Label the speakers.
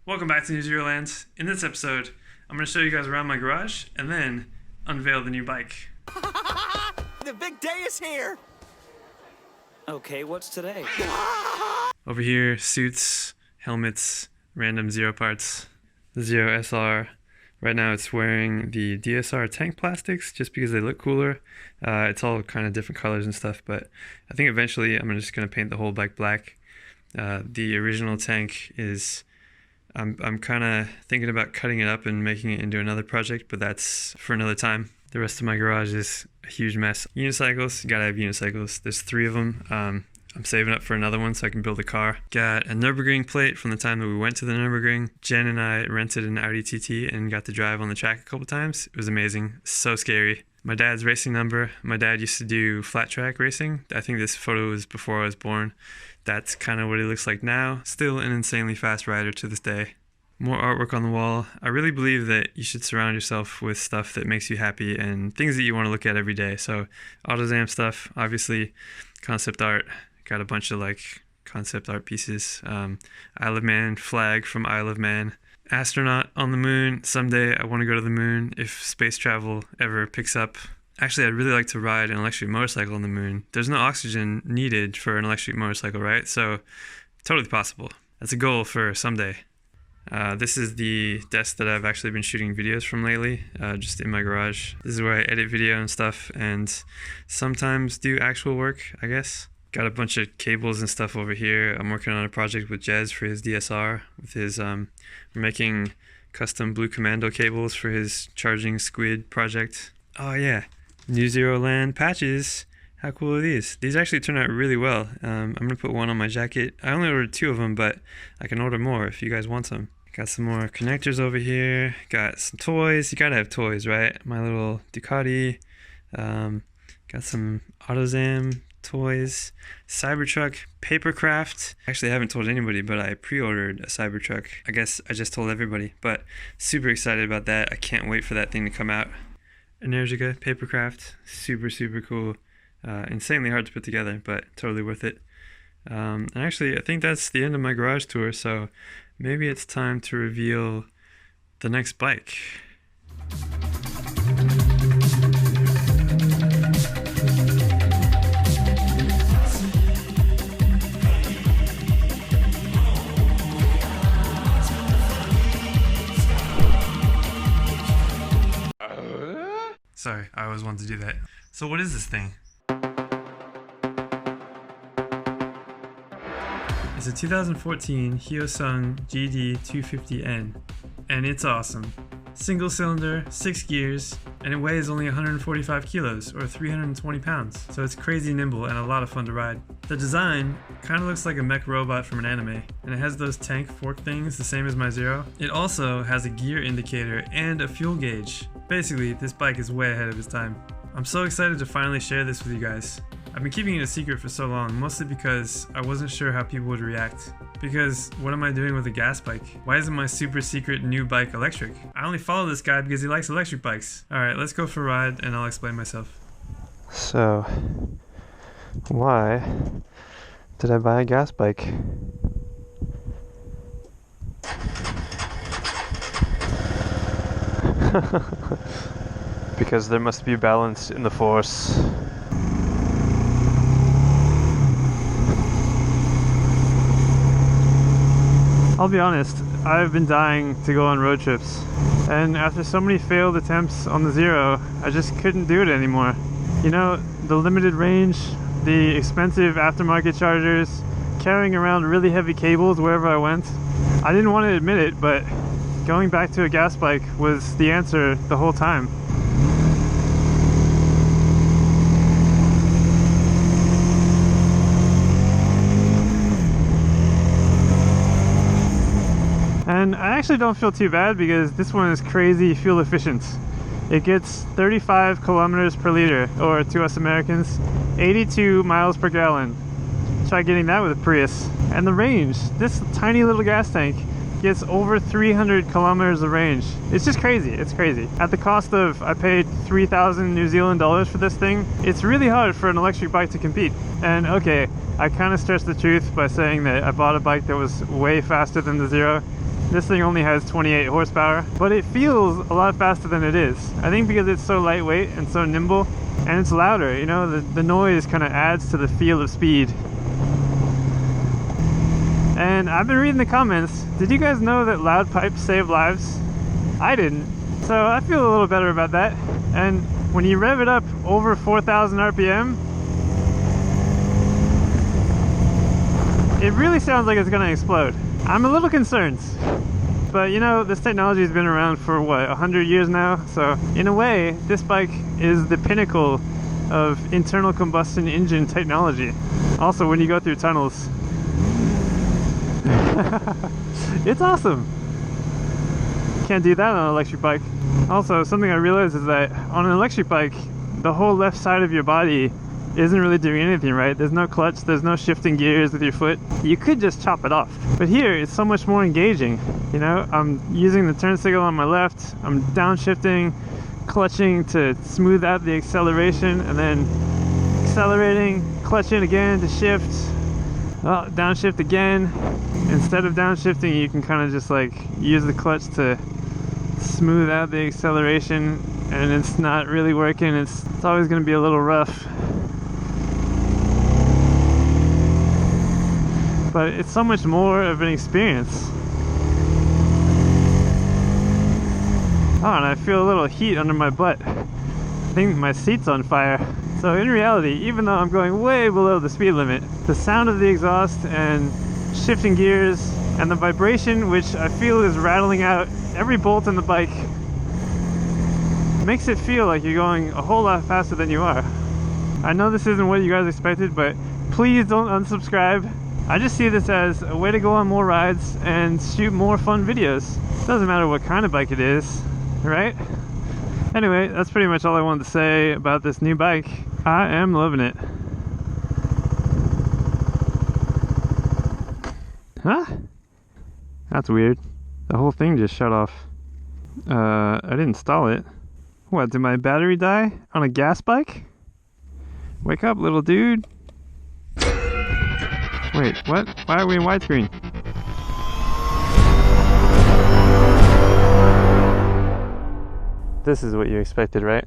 Speaker 1: Welcome back to NewZeroland. In this episode, I'm going to show you guys around my garage and then unveil the new bike.
Speaker 2: The big day is here! Okay, what's today?
Speaker 1: Over here, suits, helmets, random Zero parts. The Zero SR. Right now it's wearing the DSR tank plastics just because they look cooler. It's all kind of different colors and stuff, but I think eventually I'm just going to paint the whole bike black. The original tank is... I'm kind of thinking about cutting it up and making it into another project, but that's for another time. The rest of my garage is a huge mess. Unicycles, you gotta have unicycles. There's 3 of them. I'm saving up for another one so I can build a car. Got a Nürburgring plate from the time that we went to the Nürburgring. Jen and I rented an Audi TT and got to drive on the track a couple times. It was amazing, so scary. My dad's racing number. My dad used to do flat track racing. I think this photo was before I was born. That's kind of what he looks like now. Still an insanely fast rider to this day. More artwork on the wall. I really believe that you should surround yourself with stuff that makes you happy and things that you want to look at every day. So AutoZam stuff, obviously, concept art. Got a bunch of like concept art pieces. Isle of Man flag from Isle of Man. Astronaut on the moon. Someday I want to go to the moon if space travel ever picks up. Actually, I'd really like to ride an electric motorcycle on the moon. There's no oxygen needed for an electric motorcycle, right? So, totally possible. That's a goal for someday. This is the desk that I've actually been shooting videos from lately, just in my garage. This is where I edit video and stuff, and sometimes do actual work, I guess. Got a bunch of cables and stuff over here. I'm working on a project with Jez for his DSR, with his, we're making custom Blue Commando cables for his charging squid project. Oh yeah. NewZeroland patches. How cool are these? These actually turn out really well. I'm going to put one on my jacket. I only ordered 2 of them, but I can order more if you guys want some. Got some more connectors over here. Got some toys. You gotta have toys, right? My little Ducati. Got some AutoZam toys. Cybertruck Papercraft. Actually, I haven't told anybody, but I pre-ordered a Cybertruck. I guess I just told everybody, but super excited about that. I can't wait for that thing to come out. Energica Papercraft, super cool, insanely hard to put together, but totally worth it. And actually, I think that's the end of my garage tour, so maybe it's time to reveal the next bike. Sorry, I always wanted to do that. So what is this thing? It's a 2014 Hyosung GD250N, and it's awesome. Single cylinder, 6 gears, and it weighs only 145 kilos, or 320 pounds, so it's crazy nimble and a lot of fun to ride. The design kind of looks like a mech robot from an anime, and it has those tank fork things the same as my Zero. It also has a gear indicator and a fuel gauge. Basically, this bike is way ahead of its time. I'm so excited to finally share this with you guys. I've been keeping it a secret for so long, mostly because I wasn't sure how people would react. Because what am I doing with a gas bike? Why isn't my super secret new bike electric? I only follow this guy because he likes electric bikes. Alright, let's go for a ride and I'll explain myself.
Speaker 3: So, why did I buy a gas bike? Because there must be balance in the force.
Speaker 1: I'll be honest, I've been dying to go on road trips. And after so many failed attempts on the Zero, I just couldn't do it anymore. You know, the limited range, the expensive aftermarket chargers, carrying around really heavy cables wherever I went. I didn't want to admit it, but going back to a gas bike was the answer the whole time. And I actually don't feel too bad because this one is crazy fuel efficient. It gets 35 kilometers per liter, or to us Americans, 82 miles per gallon. Try getting that with a Prius. And the range, this tiny little gas tank gets over 300 kilometers of range. It's just crazy, it's crazy. At the cost of, I paid 3,000 New Zealand dollars for this thing, it's really hard for an electric bike to compete. And okay, I kind of stretched the truth by saying that I bought a bike that was way faster than the Zero. This thing only has 28 horsepower, but it feels a lot faster than it is. I think because it's so lightweight and so nimble, and it's louder, you know, the noise kind of adds to the feel of speed. And I've been reading the comments. Did you guys know that loud pipes save lives? I didn't. So I feel a little better about that. And when you rev it up over 4,000 RPM, it really sounds like it's gonna explode. I'm a little concerned. But you know, this technology has been around for what, 100 years now? So in a way, this bike is the pinnacle of internal combustion engine technology. Also, when you go through tunnels, it's awesome. Can't do that on an electric bike. Also, something I realized is that on an electric bike, the whole left side of your body isn't really doing anything, right? There's no clutch, there's no shifting gears with your foot. You could just chop it off. But here, it's so much more engaging. You know, I'm using the turn signal on my left, I'm downshifting, clutching to smooth out the acceleration, and then accelerating, clutching again to shift, downshift again. Instead of downshifting, you can kind of just like use the clutch to smooth out the acceleration, and it's not really working. It's always going to be a little rough. But it's so much more of an experience. Oh, and I feel a little heat under my butt. I think my seat's on fire. So in reality, even though I'm going way below the speed limit, the sound of the exhaust and shifting gears and the vibration, which I feel is rattling out every bolt in the bike, makes it feel like you're going a whole lot faster than you are. I know this isn't what you guys expected, but please don't unsubscribe. I just see this as a way to go on more rides and shoot more fun videos. Doesn't matter what kind of bike it is, right? Anyway, that's pretty much all I wanted to say about this new bike. I am loving it. Huh? That's weird. The whole thing just shut off. I didn't install it. What, did my battery die on a gas bike? Wake up, little dude. Wait, what? Why are we in widescreen? This is what you expected, right?